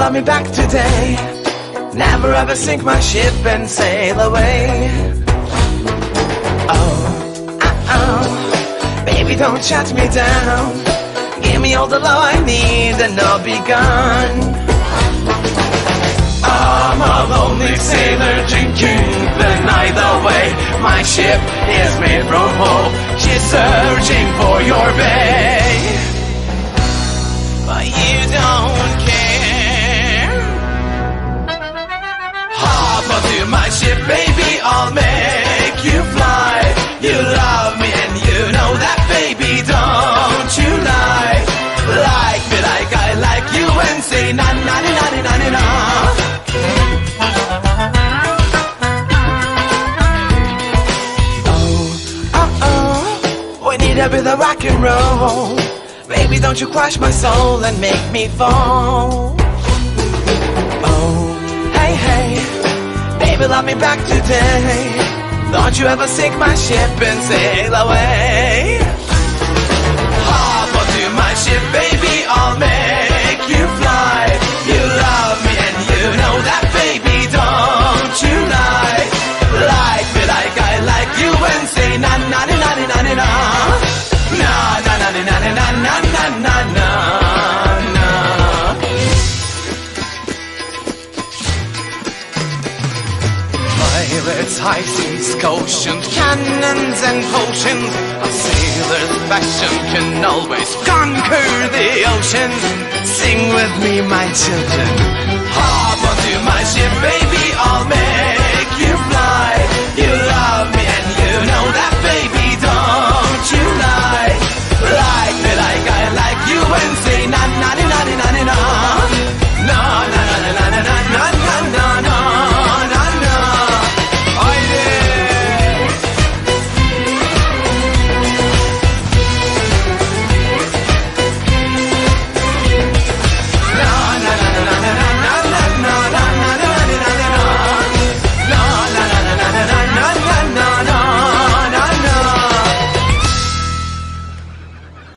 love me back today. Never ever sink my ship and sail away. Baby, don't shut me down. Give me all the love I need and I'll be gone. I'm a lonely sailor drinking the night away. My ship is made from hope. She's searching for your bay, but you don't care. Hop onto my ship, baby, I'll make you fly. You love me and you know that, baby, don't you lie. Like me like I like you and say na-nani-nani-nani-na. We need a bit of rock and roll. Baby, don't you crush my soul and make me fall. Oh, hey, hey, baby, love me back today. Don't you ever sink my ship and sail away. Hop onto my ship, baby, I'll make you fly. You love me and you know that, baby, don't you lie. Like me like I like you and say na-nani-nani-nani-na. Na-nani-nani-nani-na-na-na-na. Pirates, high seas, oceans, cannons and potions. A sailor's passion can always conquer the ocean. Sing with me, my children. Hop onto my ship, baby, I'll make